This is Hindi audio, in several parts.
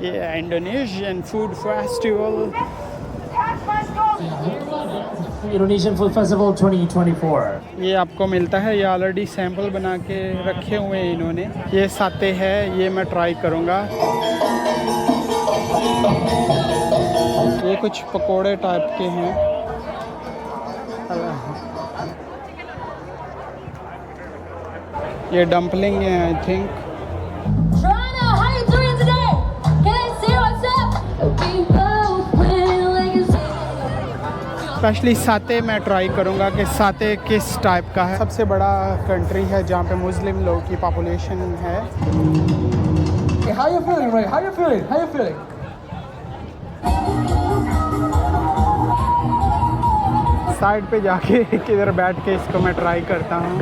ये Indonesian food festival. Indonesian Food Festival 2024. ये आपको मिलता है, ये ऑलरेडी सैंपल बना के रखे हुए हैं इन्होंने। ये साते है, ये मैं ट्राई करूँगा। ये कुछ पकोड़े टाइप के हैं। ये डम्पलिंग है I think. Toronto, how you doing today? Can I see what's up? We both win like a specially साते मैं ट्राई करूँगा कि साते किस टाइप का है। सबसे बड़ा कंट्री है जहाँ पे मुस्लिम लोगों की पॉपुलेशन है। Hey, how you feeling, Ray? How you feeling? How you feeling? Side पे जाके किधर बैठ के इसको मैं ट्राई करता हूँ।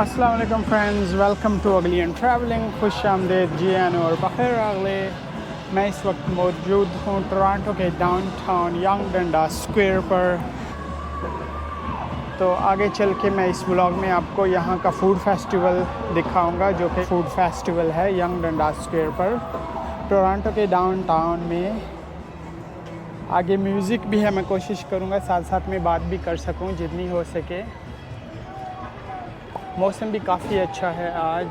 अस्सलाम वालेकुम फ्रेंड्स, वेलकम टू अगली एंड ट्रैवलिंग। खुश आमदेद जी आने और बखैर अगले। मैं इस वक्त मौजूद हूँ टोरंटो के डाउनटाउन यंग डंडा स्क्वायर पर। तो आगे चल के मैं इस व्लॉग में आपको यहाँ का फूड फेस्टिवल दिखाऊंगा, जो कि फूड फेस्टिवल है यंग डंडा स्क्वायर पर टोरंटो के डाउनटाउन में। आगे म्यूज़िक भी है, मैं कोशिश करूँगा साथ साथ में बात भी कर सकूँ जितनी हो सके। मौसम भी काफ़ी अच्छा है, आज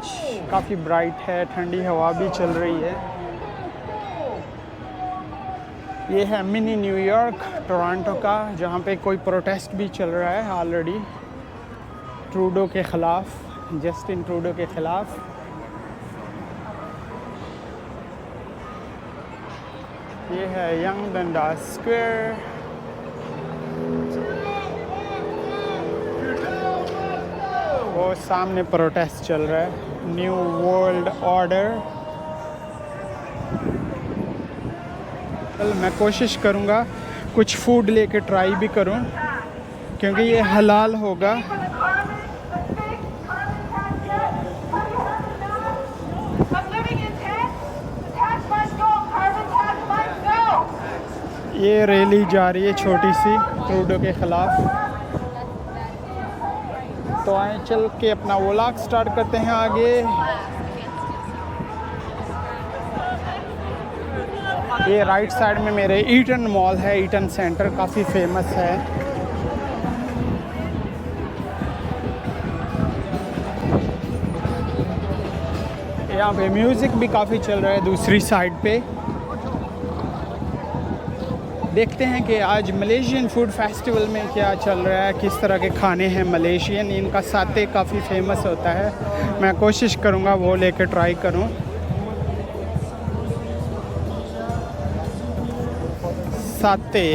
काफ़ी ब्राइट है, ठंडी हवा भी चल रही है। ये है मिनी न्यूयॉर्क टोरंटो का, जहाँ पे कोई प्रोटेस्ट भी चल रहा है ऑलरेडी ट्रूडो के ख़िलाफ़, जस्टिन ट्रूडो के ख़िलाफ़। ये है यंग डंडा स्क्वायर। वो सामने प्रोटेस्ट चल रहा है, न्यू वर्ल्ड ऑर्डर। मैं कोशिश करूँगा कुछ फूड लेके ट्राई भी करूँ, क्योंकि ये हलाल होगा। ये रैली जा रही है छोटी सी ट्रूडो के ख़िलाफ़। तो आए चल के अपना व्लॉग स्टार्ट करते हैं आगे। ये राइट साइड में मेरे ईटन मॉल है, ईटन सेंटर काफ़ी फेमस है। यहाँ पे म्यूज़िक भी काफ़ी चल रहा है दूसरी साइड पे। देखते हैं कि आज मलेशियन फूड फेस्टिवल में क्या चल रहा है, किस तरह के खाने हैं मलेशियन। इनका साते काफ़ी फेमस होता है, मैं कोशिश करूँगा वो लेके ट्राई करूँ। साते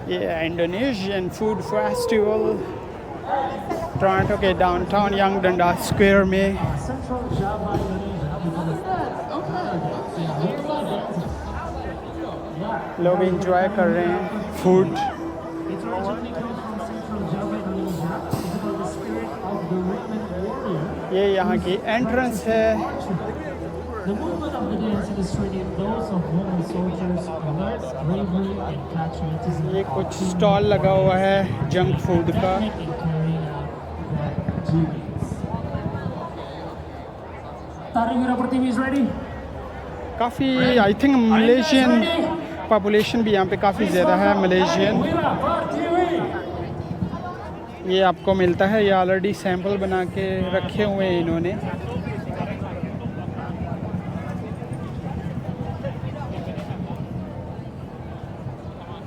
ये इंडोनेशियन फूड फेस्टिवल टोरंटो के डाउनटाउन यंग डंडा स्क्वायर में। लोग एंजॉय कर रहे हैं फूड। ये यहाँ की एंट्रेंस है। ये कुछ स्टॉल लगा हुआ है जंक फूड का। काफ़ी आई थिंक मलेशियन पॉपुलेशन भी यहाँ पे काफ़ी ज़्यादा है मलेशियन। ये आपको मिलता है, ये ऑलरेडी सैंपल बना के रखे हुए हैं इन्होंने।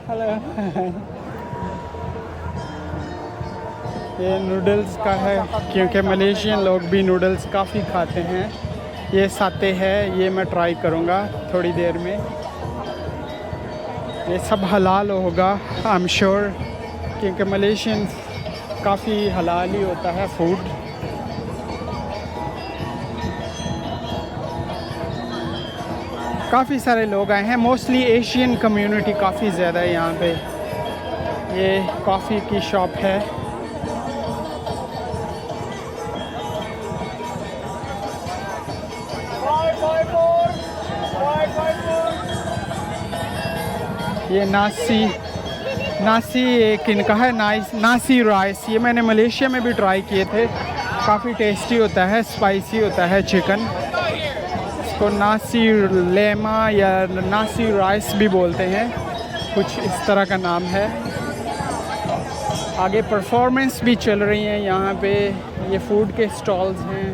हेलो ये नूडल्स का है, क्योंकि मलेशियन लोग भी नूडल्स काफ़ी खाते हैं। ये साते है, ये मैं ट्राई करूँगा थोड़ी देर में। ये सब हलाल होगा आई एम श्योर, क्योंकि मलेशियन काफ़ी हलाल ही होता है फूड। काफ़ी सारे लोग आए हैं, मोस्टली एशियन कम्युनिटी काफ़ी ज़्यादा है यहाँ पे। ये कॉफ़ी की शॉप है। ये नासी एक इनका है, नासी राइस। ये मैंने मलेशिया में भी ट्राई किए थे, काफ़ी टेस्टी होता है, स्पाइसी होता है चिकन। इसको नासी लेमा या नासी राइस भी बोलते हैं, कुछ इस तरह का नाम है। आगे परफॉर्मेंस भी चल रही हैं यहाँ पे, ये फूड के स्टॉल्स हैं।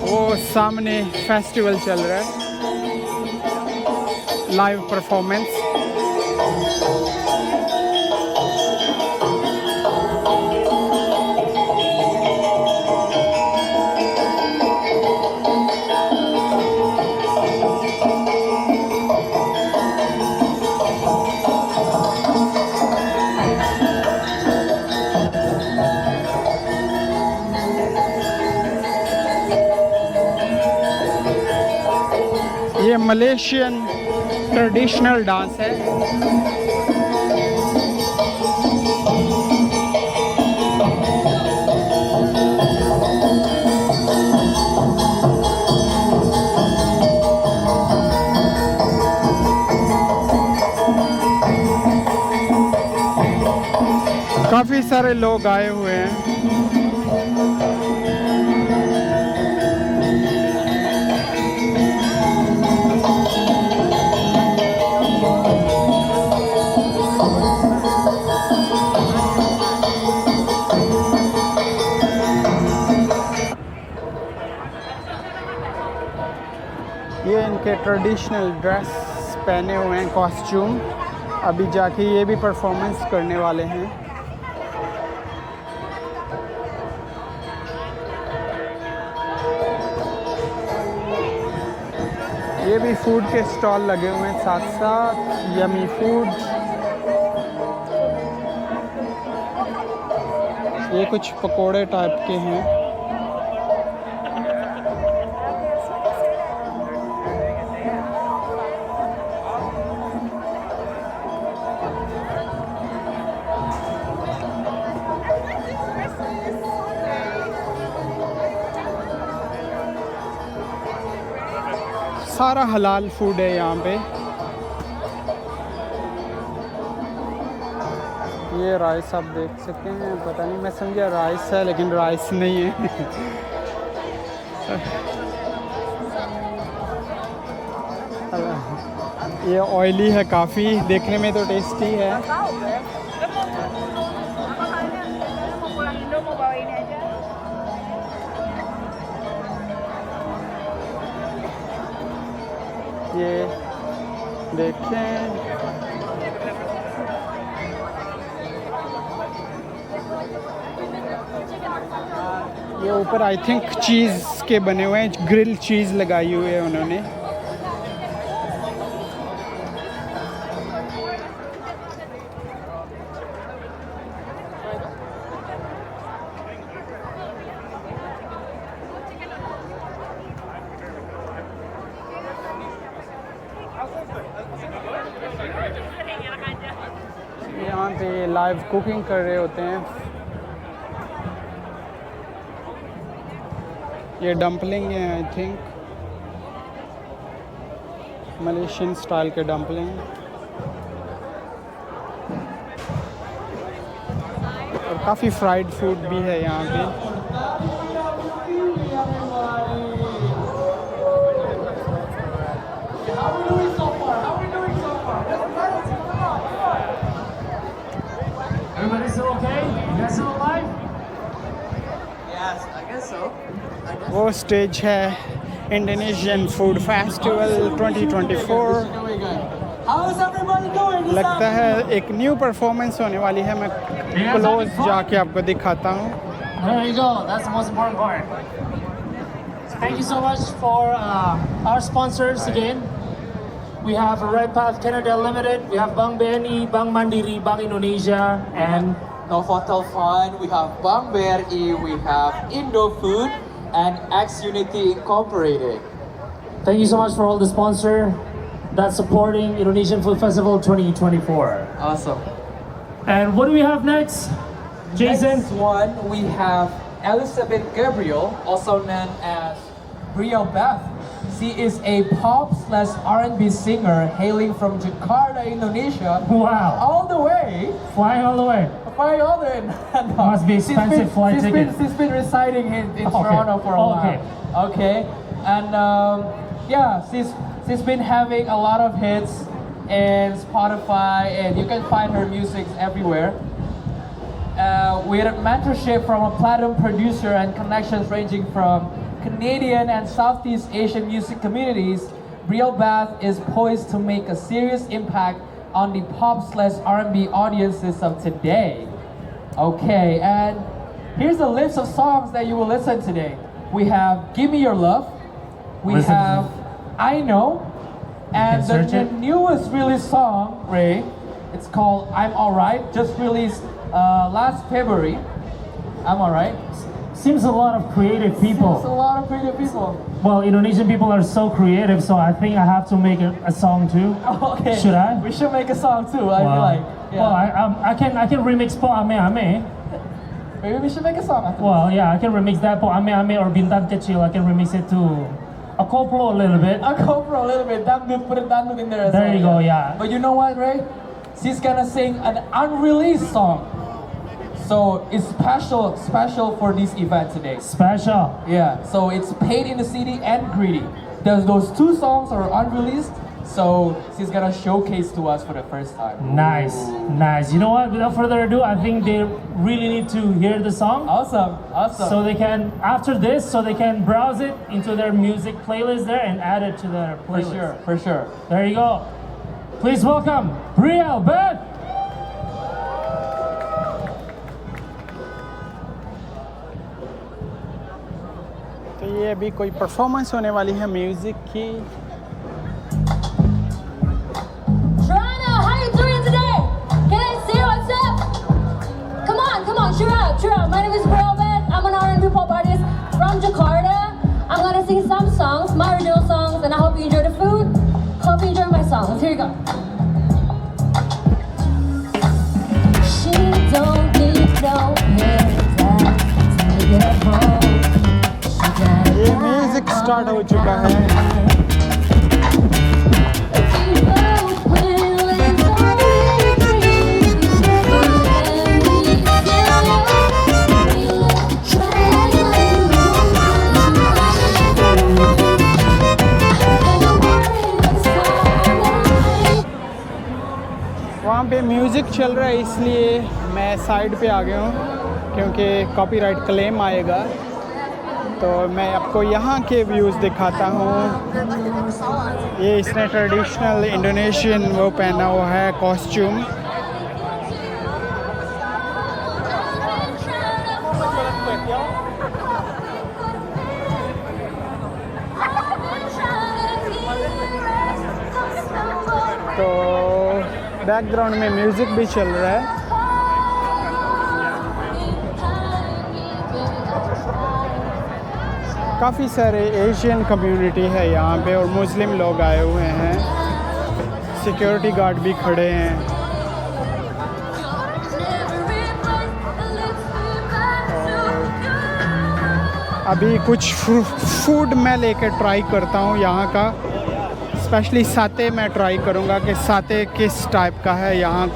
वो सामने फेस्टिवल चल रहा है, लाइव परफॉर्मेंस। ये मलेशियन ट्रेडिशनल डांस है। काफ़ी सारे लोग आए हुए हैं। ये इनके ट्रेडिशनल ड्रेस पहने हुए हैं, कॉस्ट्यूम। अभी जाके ये भी परफॉर्मेंस करने वाले हैं। ये भी फूड के स्टॉल लगे हुए हैं साथ साथ, यमी फूड। ये कुछ पकोड़े टाइप के हैं। सारा हलाल फूड है यहाँ पे। ये राइस आप देख सकते हैं, पता नहीं, मैं समझा राइस है लेकिन राइस नहीं है। ये ऑयली है काफ़ी, देखने में तो टेस्टी है। ये देखें, ये ऊपर आई थिंक चीज़ के बने हुए हैं, ग्रिल चीज़ लगाई हुई है उन्होंने। यहाँ पे लाइव कुकिंग कर रहे होते हैं। ये डम्पलिंग है आई थिंक, मलेशियन स्टाइल के डम्पलिंग। और काफ़ी फ्राइड फूड भी है यहाँ पे। Everybody still okay? You guys still alive? Yes, I guess so. वो स्टेज है Indonesian food festival 2024। How is everybody doing? लगता है एक न्यू परफॉर्मेंस होने वाली है, मैं क्लोज जाके आपको दिखाता हूँ। There you go. That's the most important part. So thank you so much for our sponsors again. We have Red Path Canada Limited, we have Bank BNI, Bank Mandiri, Bank Indonesia, and Novotel Fund, we have Bank BRI, we have Indo Food, and X Unity Incorporated. thank you so much for all the sponsor that's supporting Indonesian Food Festival 2024. Awesome. And what do we have next? Jason? Next one, we have Elizabeth Gabriel, also known as Brielle Beth. She is a pop/R&B singer hailing from Jakarta, Indonesia. Wow. All the way. Flying all the way. Flying all the way. No. Must be expensive flight ticket. She's been residing in Okay. Toronto for a Okay. while. Okay. And yeah, she's been having a lot of hits in Spotify, and you can find her music everywhere. With mentorship from a platinum producer and connections ranging from Canadian and Southeast Asian music communities, Brielle Bath is poised to make a serious impact on the pop/R&B audiences of today. Okay, and here's a list of songs that you will listen today. We have Give Me Your Love, we Listen to have I Know, and can search the it. newest release song, Ray, it's called I'm Alright, just released last February. I'm Alright. Seems a lot of creative There's a people. lot of creative people. Well, Indonesian people are so creative, so I think I have to make a song too. Okay. Should I? We should make a song too. I feel like. Yeah. Well, I can remix Po Ame Ame. Maybe we should make a song after Well, yeah, I can remix that Po Ame Ame or Bintang Kecil. I can remix it too. A koplo a little bit. this. I'll go for a little bit. Dangdut, put a dangdut in there as well. There you go, yeah. But you know what, Ray? She's gonna sing an unreleased song. So it's special for this event today. Special. Yeah, so it's Paid in the City and Greedy. Those two songs are unreleased, so she's gonna showcase to us for the first time. Nice, nice. You know what? Without further ado, I think they really need to hear the song. Awesome, awesome. So they can, after this, so they can browse it into their music playlist there and add it to their for playlist. sure, for sure. There you go. Please welcome Brielle Bath. तो ये अभी कोई परफॉर्मेंस होने वाली है म्यूज़िक की. Toronto, how you doing today? Can I say what's up? Come on, cheer up. My name is Brielle Bath. I'm an R&B pop artist from Jakarta. I'm gonna sing some songs, my original songs, and I hope you enjoy the food. Hope you enjoy my songs. Here you go. She don't need no hands to get home. ये म्यूज़िक स्टार्ट हो चुका है. वहाँ पे म्यूज़िक चल रहा है, इसलिए मैं साइड पे आ गया हूँ क्योंकि कॉपीराइट क्लेम आएगा. तो मैं आपको यहाँ के व्यूज़ दिखाता हूँ. ये इसने ट्रेडिशनल इंडोनेशियन वो पहना हुआ है कॉस्ट्यूम. तो बैकग्राउंड में म्यूज़िक भी चल रहा है. काफ़ी सारे एशियन कम्युनिटी है यहाँ पे और मुस्लिम लोग आए हुए हैं. सिक्योरिटी गार्ड भी खड़े हैं. अभी कुछ फूड मैं लेके ट्राई करता हूँ यहाँ का. स्पेशली साते मैं ट्राई करूँगा कि साते किस टाइप का है यहाँ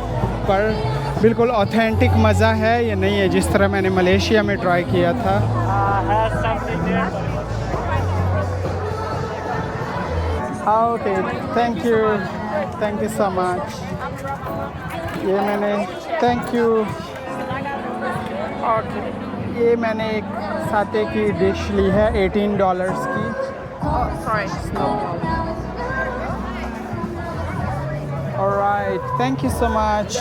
पर. बिल्कुल ऑथेंटिक मज़ा है या नहीं है, जिस तरह मैंने मलेशिया में ट्राई किया था. Okay, thank you so much. ये मैंने थैंक यू. ओके, ये मैंने एक साते की डिश ली है $18 की. Alright, thank you so much.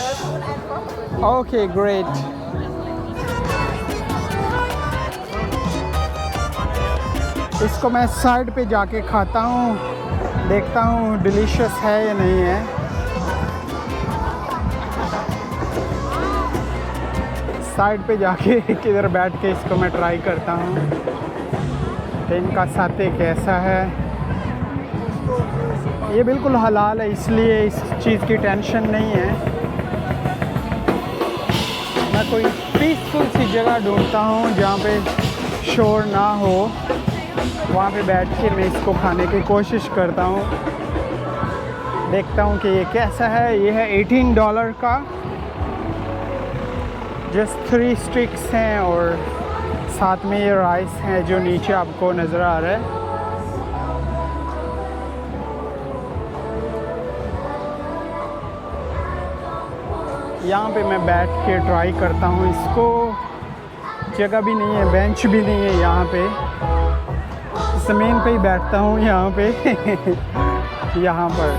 Okay, great. इसको मैं साइड पे जाके खाता हूँ, देखता हूँ डिलीशियस है या नहीं है. साइड पे जाके किधर बैठ के इसको मैं ट्राई करता हूँ कि इनका साते कैसा है. ये बिल्कुल हलाल है, इसलिए इस चीज़ की टेंशन नहीं है. मैं कोई पीसफुल सी जगह ढूंढता हूँ जहाँ पे शोर ना हो. वहाँ पे बैठ के मैं इसको खाने की कोशिश करता हूँ, देखता हूँ कि ये कैसा है। ये है $18 का, जस्ट 3 स्टिक्स हैं और साथ में ये राइस है जो नीचे आपको नज़र आ रहा है। यहाँ पे मैं बैठ के ट्राई करता हूँ इसको। जगह भी नहीं है, बेंच भी नहीं है यहाँ पे, ज़मीन पे ही बैठता हूँ यहाँ पे यहाँ पर।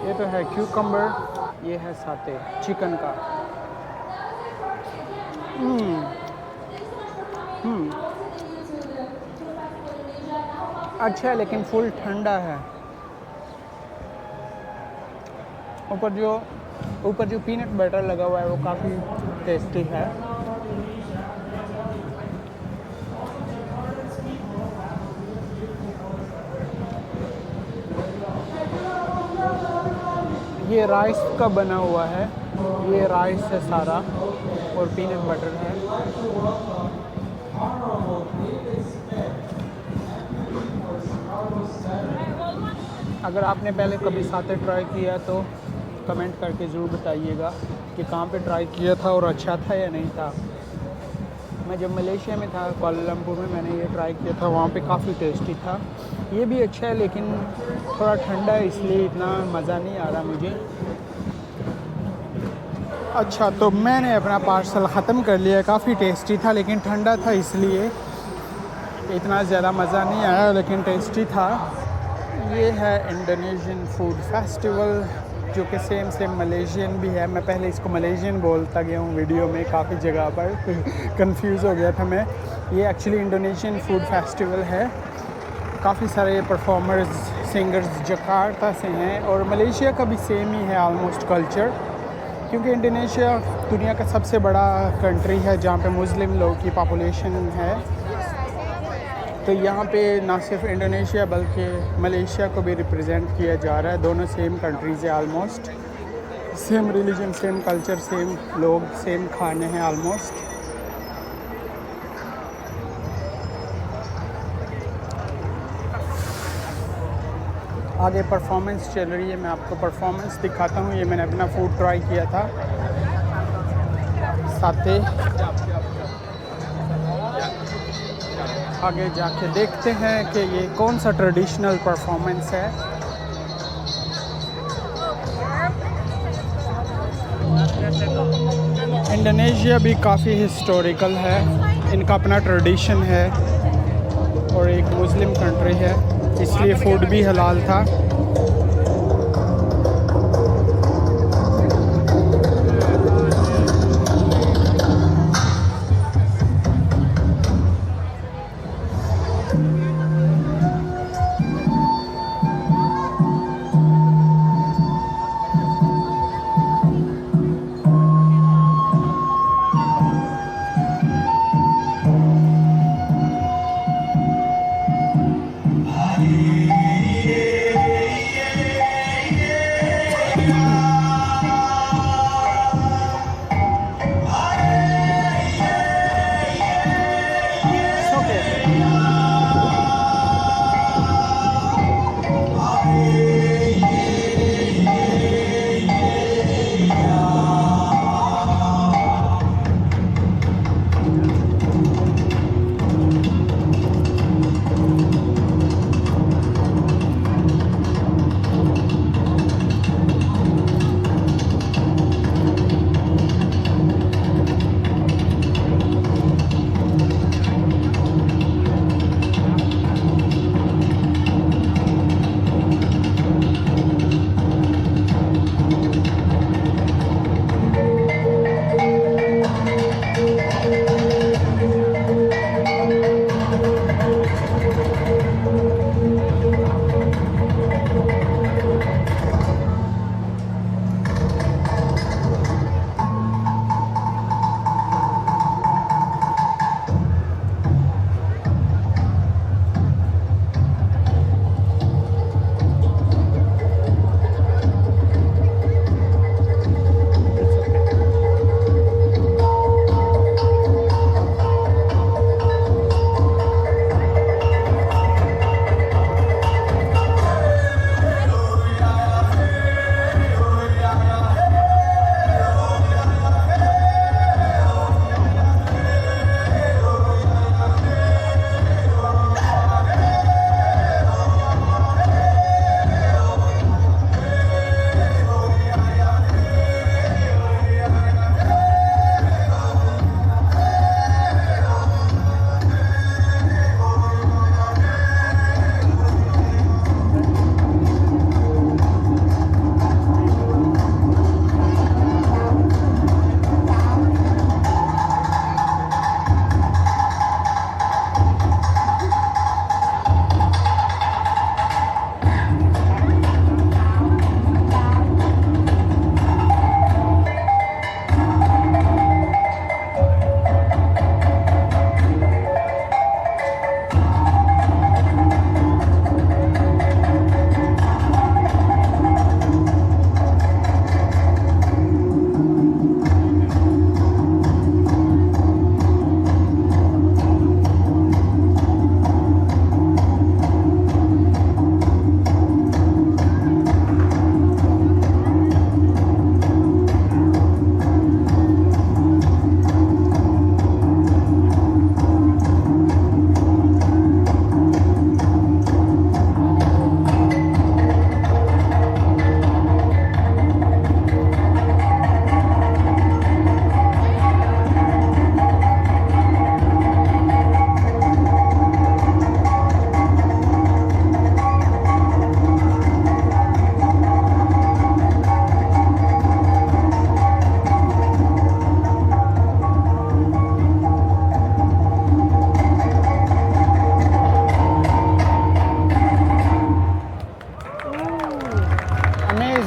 ये तो है क्यूकम्बर, ये है साथे चिकन का। अच्छा है लेकिन फुल ठंडा है। ऊपर जो पीनट बटर लगा हुआ है वो काफ़ी टेस्टी है। ये राइस का बना हुआ है, ये राइस है सारा और पीनट बटर है। अगर आपने पहले कभी साथे ट्राई किया तो कमेंट करके ज़रूर बताइएगा कि कहाँ पे ट्राई किया था और अच्छा था या नहीं था। मैं जब मलेशिया में था, कुआलालंपुर में, मैंने ये ट्राई किया था, वहाँ पे काफ़ी टेस्टी था। ये भी अच्छा है लेकिन थोड़ा ठंडा है इसलिए इतना मज़ा नहीं आ रहा मुझे। अच्छा, तो मैंने अपना पार्सल ख़त्म कर लिया। काफ़ी टेस्टी था लेकिन ठंडा था इसलिए इतना ज़्यादा मज़ा नहीं आया, लेकिन टेस्टी था। ये है इंडोनेशियन फूड फेस्टिवल जो कि सेम मलेशियन भी है। मैं पहले इसको मलेशियन बोलता गया हूँ वीडियो में, काफ़ी जगह पर कंफ्यूज हो गया था मैं। ये एक्चुअली इंडोनेशियन फूड फेस्टिवल है। काफ़ी सारे परफॉर्मर्स, सिंगर्स जकार्ता से हैं और मलेशिया का भी सेम ही है ऑलमोस्ट कल्चर, क्योंकि इंडोनेशिया दुनिया का सबसे बड़ा कंट्री है जहाँ पे मुस्लिम लोग की पॉपुलेशन है। तो यहाँ पे ना सिर्फ इंडोनेशिया बल्कि मलेशिया को भी रिप्रेजेंट किया जा रहा है। दोनों सेम कंट्रीज़ है almost, same religion, same culture, same लोग, सेम खाने हैं ऑलमोस्ट। आगे परफॉर्मेंस चल रही है, मैं आपको परफॉर्मेंस दिखाता हूँ। ये मैंने अपना फूड ट्राई किया था साथे। आगे जाके देखते हैं कि ये कौन सा ट्रेडिशनल परफॉर्मेंस है। इंडोनेशिया भी काफ़ी हिस्टोरिकल है, इनका अपना ट्रेडिशन है और एक मुस्लिम कंट्री है इसलिए फूड भी हलाल था।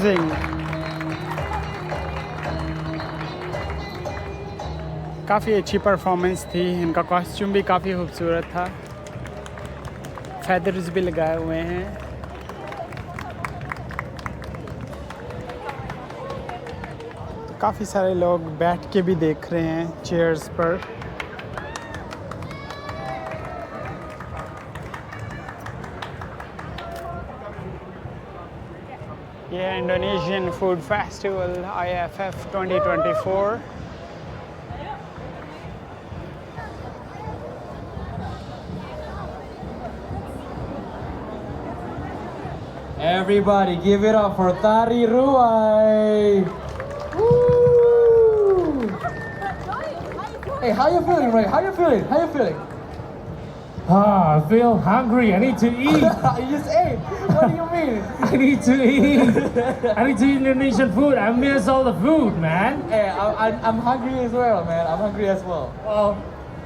अमेजिंग। काफ़ी अच्छी परफॉर्मेंस थी। इनका कॉस्ट्यूम भी काफ़ी खूबसूरत था, फेदर्स भी लगाए हुए हैं। तो काफ़ी सारे लोग बैठ के भी देख रहे हैं चेयर्स पर। ये Indonesian food festival IFF 2024। Everybody, give it up for Tari Ruai. Woo! Hey, how you feeling, Ray? How you feeling? How you feeling? Ah, I feel hungry. I need to eat. You just ate. What do you mean? I need to eat. I need to eat Indonesian food. I miss all the food, man. Hey, I'm hungry as well, man. I'm hungry as well. Well,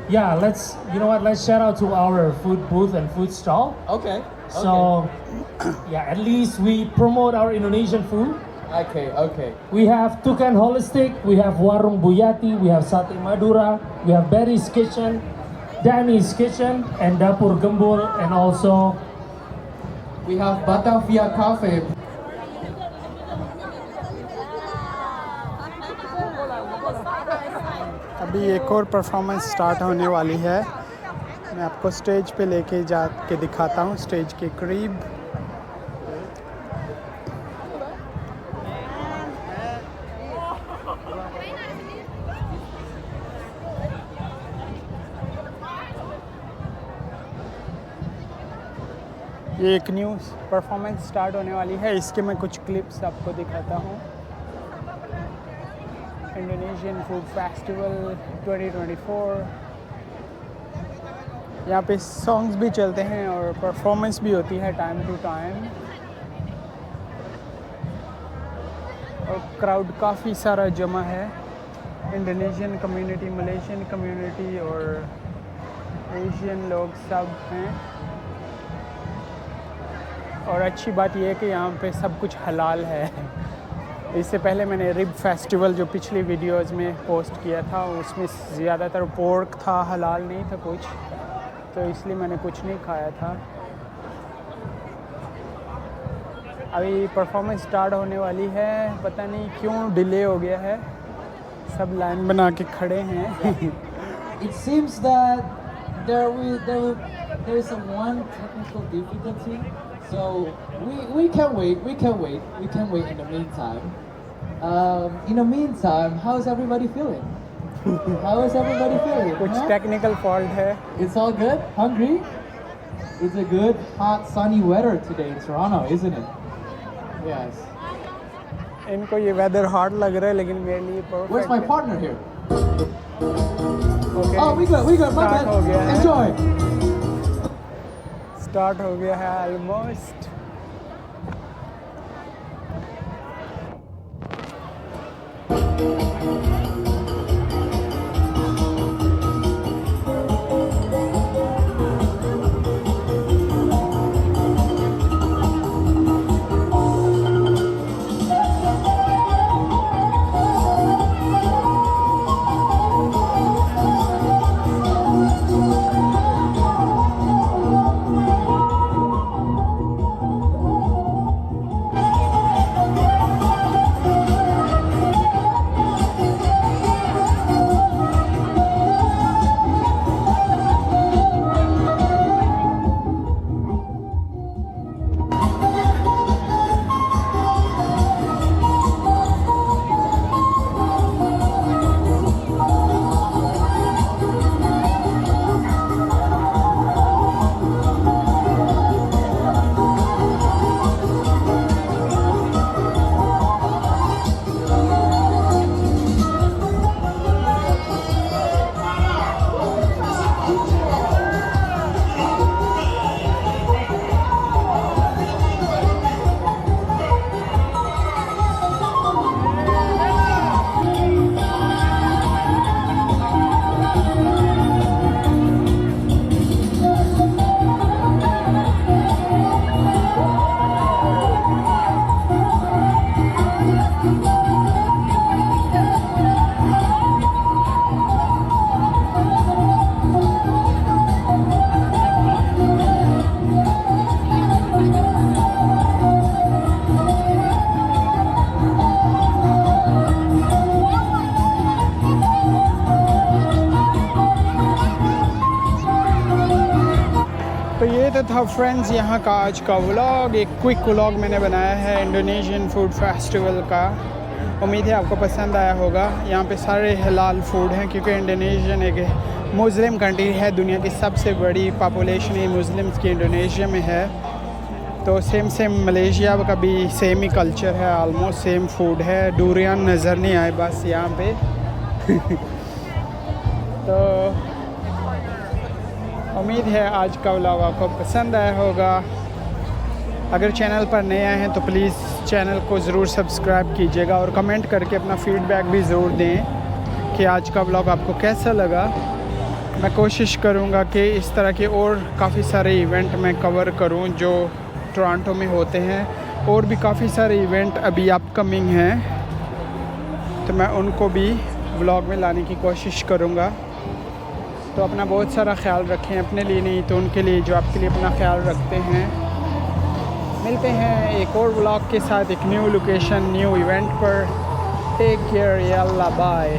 yeah, you know what? Let's shout out to our food booth and food stall. Okay. So, yeah, at least we promote our Indonesian food. Okay. We have Tukan Holistic, we have Warung Buyati, we have Sate Madura, we have Barry's Kitchen, Danny's Kitchen, and Dapur Gembul, and also we have Batavia Cafe. अभी एक और परफॉर्मेंस स्टार्ट होने वाली है। मैं आपको स्टेज पे लेके जा के दिखाता हूँ, स्टेज के करीब। ये एक न्यू परफॉर्मेंस स्टार्ट होने वाली है, इसके मैं कुछ क्लिप्स आपको दिखाता हूँ। Indonesian food festival 2024। यहाँ पे सॉन्ग्स भी चलते हैं और परफॉर्मेंस भी होती है टाइम टू टाइम। और क्राउड काफ़ी सारा जमा है। इंडोनेशियन कम्युनिटी, मलेशियन कम्युनिटी और एशियन लोग सब हैं। और अच्छी बात यह है कि यहाँ पे सब कुछ हलाल है। इससे पहले मैंने रिब फेस्टिवल जो पिछली वीडियोस में पोस्ट किया था, उसमें ज़्यादातर पोर्क था, हलाल नहीं था कुछ, तो इसलिए मैंने कुछ नहीं खाया था। अभी परफॉर्मेंस स्टार्ट होने वाली है, पता नहीं क्यों डिले हो गया है, सब लाइन बना के खड़े हैं। It seems that there is one technical difficulty, so we can wait. We can wait in the meantime. In the meantime, how is everybody feeling? How is everybody feeling? कुछ huh? टेक्निकल फॉल्ट है। It's all good? Hungry? It's a good, hot, sunny weather today in Toronto, isn't it? Yes. इनको ये वेदर हॉट लग रहा है, लेकिन मेरे लिए perfect. Where's my partner here? Okay. Oh, we good. My Start हो गया bad. है। Enjoy. स्टार्ट हो गया है ऑलमोस्ट। था फ्रेंड्स यहाँ का आज का व्लॉग। एक क्विक व्लॉग मैंने बनाया है इंडोनेशियन फूड फेस्टिवल का। उम्मीद है आपको पसंद आया होगा। यहाँ पे सारे हलाल फूड हैं क्योंकि इंडोनेशियन एक मुस्लिम कंट्री है। दुनिया की सबसे बड़ी पॉपुलेशन ही मुस्लिम्स की इंडोनेशिया में है। तो सेम मलेशिया का भी सेम ही कल्चर है, ऑलमोस्ट सेम फूड है। डूरियन नज़र नहीं आए बस यहाँ पे तो उम्मीद है आज का व्लॉग आपको पसंद आया होगा। अगर चैनल पर नए आए हैं तो प्लीज़ चैनल को ज़रूर सब्सक्राइब कीजिएगा और कमेंट करके अपना फीडबैक भी ज़रूर दें कि आज का व्लॉग आपको कैसा लगा। मैं कोशिश करूँगा कि इस तरह के और काफ़ी सारे इवेंट मैं कवर करूँ जो टोरंटो में होते हैं। और भी काफ़ी सारे इवेंट अभी अपकमिंग हैं, तो मैं उनको भी व्लॉग में लाने की कोशिश करूँगा। तो अपना बहुत सारा ख्याल रखें, अपने लिए नहीं तो उनके लिए जो आपके लिए अपना ख्याल रखते हैं। मिलते हैं एक और व्लॉग के साथ एक न्यू लोकेशन न्यू इवेंट पर। टेक केयर, अल्लाह बाय।